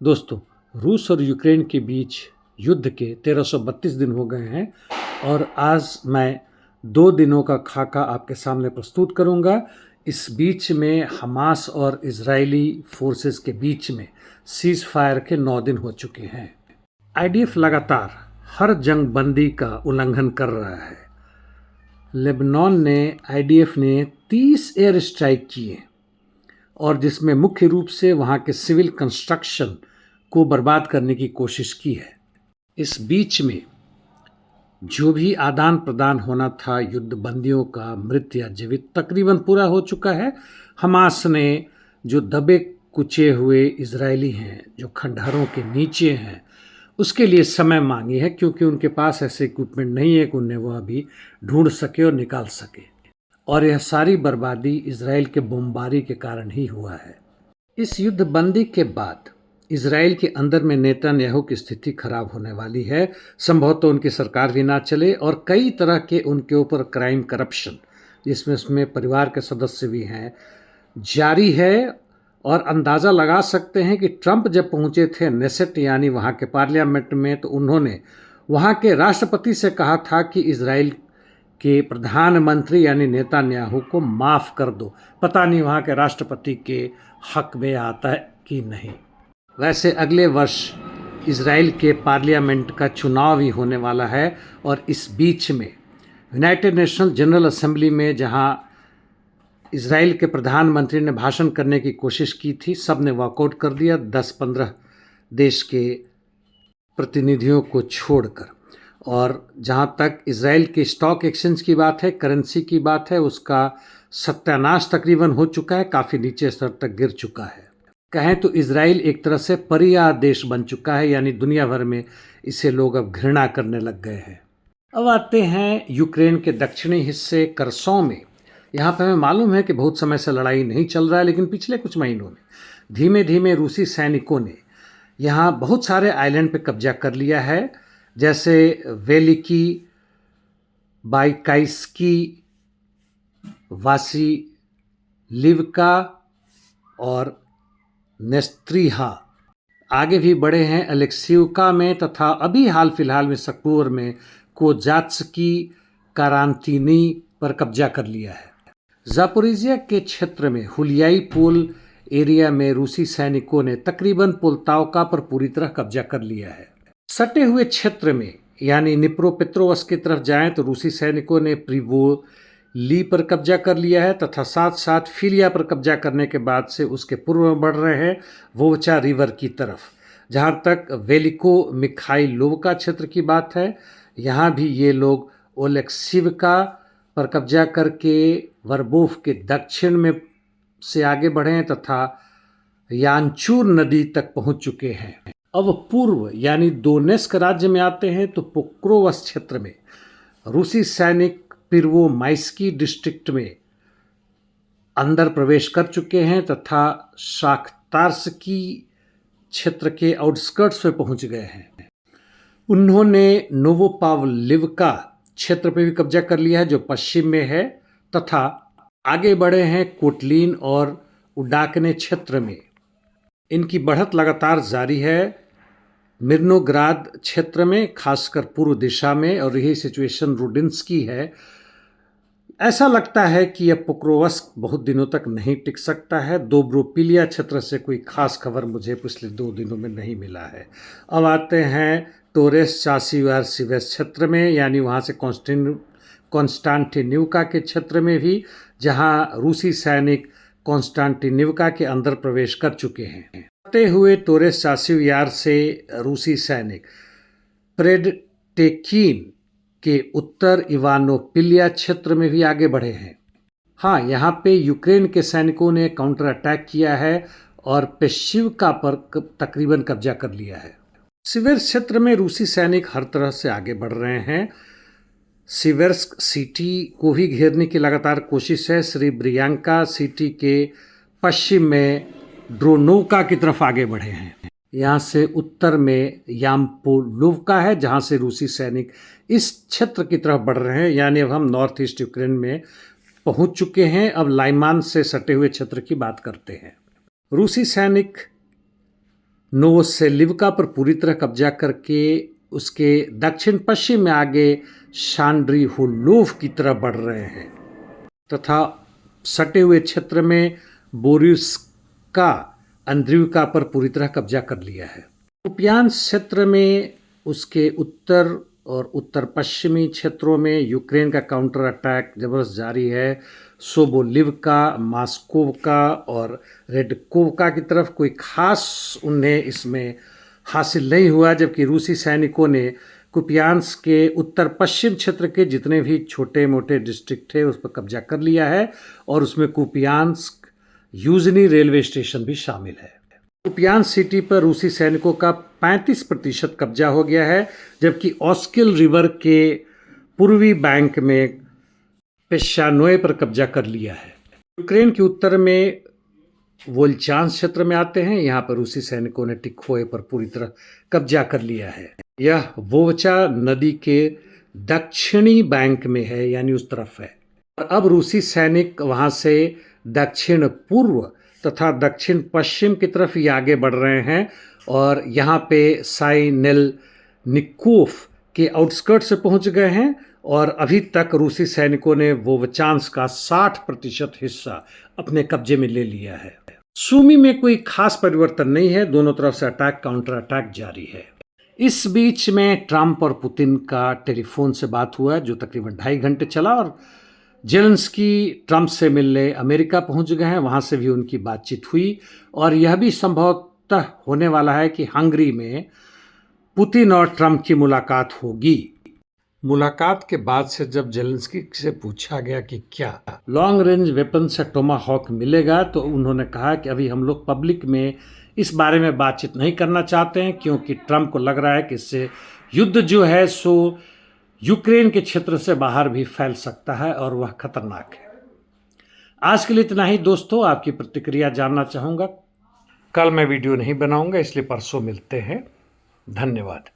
दोस्तों, रूस और यूक्रेन के बीच युद्ध के 1332 दिन हो गए हैं और आज मैं 2 दिनों का खाका आपके सामने प्रस्तुत करूंगा। इस बीच में हमास और इजरायली फोर्सेस के बीच में सीज फायर के 9 दिन हो चुके हैं। आईडीएफ लगातार हर जंग बंदी का उल्लंघन कर रहा है। लेबनान ने आईडीएफ ने 30 एयर स्ट्राइक किए और जिसमें मुख्य रूप से वहाँ के सिविल कंस्ट्रक्शन को बर्बाद करने की कोशिश की है। इस बीच में जो भी आदान प्रदान होना था युद्ध बंदियों का, मृत या जीवित, तकरीबन पूरा हो चुका है। हमास ने जो दबे कुचे हुए इजरायली हैं, जो खंडहरों के नीचे हैं, उसके लिए समय मांगी है, क्योंकि उनके पास ऐसे इक्विपमेंट नहीं है कि उन्हें वह अभी ढूंढ सके और निकाल सके। और यह सारी बर्बादी इजराइल के बमबारी के कारण ही हुआ है। इस युद्ध बंदी के बाद इजराइल के अंदर में नेतन्याहू की स्थिति खराब होने वाली है। संभवतः उनकी सरकार भी ना चले और कई तरह के उनके ऊपर क्राइम, करप्शन, जिसमें उसमें परिवार के सदस्य भी हैं, जारी है। और अंदाज़ा लगा सकते हैं कि ट्रंप जब पहुंचे थे नेसेट यानी वहाँ के पार्लियामेंट में, तो उन्होंने वहाँ के राष्ट्रपति से कहा था कि इजराइल के प्रधानमंत्री यानी नेतन्याहू को माफ़ कर दो। पता नहीं वहाँ के राष्ट्रपति के हक में आता है कि नहीं। वैसे अगले वर्ष इजराइल के पार्लियामेंट का चुनाव भी होने वाला है और इस बीच में यूनाइटेड नेशन जनरल असेंबली में जहाँ इजराइल के प्रधानमंत्री ने भाषण करने की कोशिश की थी, सब ने वॉकआउट कर दिया, 10-15 देश के प्रतिनिधियों को छोड़कर। और जहाँ तक इजराइल के स्टॉक एक्सचेंज की बात है, करेंसी की बात है, उसका सत्यानाश तकरीबन हो चुका है, काफ़ी नीचे स्तर तक गिर चुका है। कहें तो इजराइल एक तरह से परिया देश बन चुका है, यानी दुनिया भर में इसे लोग अब घृणा करने लग गए हैं। अब आते हैं यूक्रेन के दक्षिणी हिस्से करसों में। यहाँ पर हमें मालूम है कि बहुत समय से लड़ाई नहीं चल रहा है, लेकिन पिछले कुछ महीनों में धीमे धीमे रूसी सैनिकों ने यहाँ बहुत सारे आइलैंड पर कब्जा कर लिया है, जैसे वेलिकी, बाइकाइस्की, वासिलिवका और नेस्त्रीहा। आगे भी बढ़े हैं अलेक्सीवका में, तथा अभी हाल फिलहाल में अक्टूबर में कोजात्स्की, कारांतीनी पर कब्जा कर लिया है। जापोरिजिया के क्षेत्र में हुलियाई पुल एरिया में रूसी सैनिकों ने तकरीबन पोल्तावका पर पूरी तरह कब्जा कर लिया है। सटे हुए क्षेत्र में यानी निप्रोपेट्रोवस्क की तरफ जाएं तो रूसी सैनिकों ने प्रिवोली पर कब्जा कर लिया है, तथा साथ साथ फिलिया पर कब्जा करने के बाद से उसके पूर्व में बढ़ रहे हैं वोवचा रिवर की तरफ। जहाँ तक वेलिको मिखाइलोवका क्षेत्र की बात है, यहाँ भी ये लोग ओलेक्सिवका पर कब्जा करके वर्बोफ के दक्षिण में से आगे बढ़े हैं तथा यानचूर नदी तक पहुँच चुके हैं। अब पूर्व यानी दोनेस्क राज्य में आते हैं तो पोक्रोवस क्षेत्र में रूसी सैनिक पिर्वोमाइस्की डिस्ट्रिक्ट में अंदर प्रवेश कर चुके हैं तथा शाख्तार्स्की क्षेत्र के आउटस्कर्ट्स पे पहुंच गए हैं। उन्होंने नोवोपावलिवका क्षेत्र पे भी कब्जा कर लिया है जो पश्चिम में है, तथा आगे बढ़े हैं कोटलिन और उडाकने क्षेत्र में। इनकी बढ़त लगातार जारी है मिर्नोग्राद क्षेत्र में, खासकर पूर्व दिशा में, और यही सिचुएशन रुडिन्स्की है। ऐसा लगता है कि यह पोक्रोवस्क बहुत दिनों तक नहीं टिक सकता है। दोब्रोपिलिया क्षेत्र से कोई खास खबर मुझे पिछले 2 दिनों में नहीं मिला है। अब आते हैं टोरेस चासिवार सिवेस क्षेत्र में, यानी वहाँ से कॉन्स्टांटिनिवका के क्षेत्र में भी, जहाँ रूसी सैनिक कॉन्स्टांटिनिवका के अंदर प्रवेश कर चुके हैं। सटे हुए टोरेस चासिव यार से रूसी सैनिक प्रेडटेकीन के उत्तर इवानोपिलिया क्षेत्र में भी आगे बढ़े हैं। हाँ, यहाँ पे यूक्रेन के सैनिकों ने काउंटर अटैक किया है और पेशिवका पर तकरीबन कब्जा कर लिया है। सिवेर्स्क क्षेत्र में रूसी सैनिक हर तरह से आगे बढ़ रहे हैं। सिवेर्स्क सिटी को भी घेरने की लगातार कोशिश है। श्री ब्रियांका सिटी के पश्चिम में ड्रोनोवका की तरफ आगे बढ़े हैं। यहाँ से उत्तर में यामपोलोवका है, जहाँ से रूसी सैनिक इस क्षेत्र की तरफ बढ़ रहे हैं, यानी अब हम नॉर्थ ईस्ट यूक्रेन में पहुँच चुके हैं। अब लाइमान से सटे हुए क्षेत्र की बात करते हैं। रूसी सैनिक नोवोसेलिव्का पर पूरी तरह कब्जा करके उसके दक्षिण पश्चिम में आगे शांड्रीहुलोव की तरफ बढ़ रहे हैं तथा सटे हुए क्षेत्र में बोरिस्का अंद्रिवका पर पूरी तरह कब्जा कर लिया है। कुपियान्स्क क्षेत्र में उसके उत्तर और उत्तर पश्चिमी क्षेत्रों में यूक्रेन का काउंटर अटैक जबरदस्त जारी है। सोबोलिवका, मास्कोवका और रेडकोवका की तरफ कोई खास उन्हें इसमें हासिल नहीं हुआ, जबकि रूसी सैनिकों ने कुपियान्स्क के उत्तर पश्चिम क्षेत्र के जितने भी छोटे मोटे डिस्ट्रिक्ट थे उस पर कब्जा कर लिया है और उसमें कुपियान्स्क यूजनी रेलवे स्टेशन भी शामिल है। कुपियान्स्क सिटी पर रूसी सैनिकों का 35% कब्जा हो गया है, जबकि ऑस्किल रिवर के पूर्वी बैंक में पेशानोए पर कब्जा कर लिया है। यूक्रेन के उत्तर में वोल्चांस क्षेत्र में आते हैं। यहाँ पर रूसी सैनिकों ने टिखोए पर पूरी तरह कब्जा कर लिया है। यह वोवचा नदी के दक्षिणी बैंक में है, यानी उस तरफ है। और अब रूसी सैनिक वहाँ से दक्षिण पूर्व तथा दक्षिण पश्चिम की तरफ ही आगे बढ़ रहे हैं और यहाँ पे साइनेल निकोफ के आउटस्कर्ट से पहुँच गए हैं और अभी तक रूसी सैनिकों ने वोवचांस का 60% हिस्सा अपने कब्जे में ले लिया है। सूमी में कोई खास परिवर्तन नहीं है, दोनों तरफ से अटैक काउंटर अटैक जारी है। इस बीच में ट्रंप और पुतिन का टेलीफोन से बात हुआ जो तकरीबन 2.5 घंटे चला और जेलेंस्की ट्रंप से मिलने अमेरिका पहुंच गए हैं, वहां से भी उनकी बातचीत हुई और यह भी संभवतः होने वाला है कि हंगरी में पुतिन और ट्रंप की मुलाकात होगी। मुलाकात के बाद से जब जेलेंस्की से पूछा गया कि क्या लॉन्ग रेंज वेपन से टोमाहॉक मिलेगा, तो उन्होंने कहा कि अभी हम लोग पब्लिक में इस बारे में बातचीत नहीं करना चाहते हैं, क्योंकि ट्रंप को लग रहा है कि इससे युद्ध जो है सो यूक्रेन के क्षेत्र से बाहर भी फैल सकता है और वह खतरनाक है। आज के लिए इतना ही दोस्तों, आपकी प्रतिक्रिया जानना चाहूँगा। कल मैं वीडियो नहीं बनाऊँगा, इसलिए परसों मिलते हैं। धन्यवाद।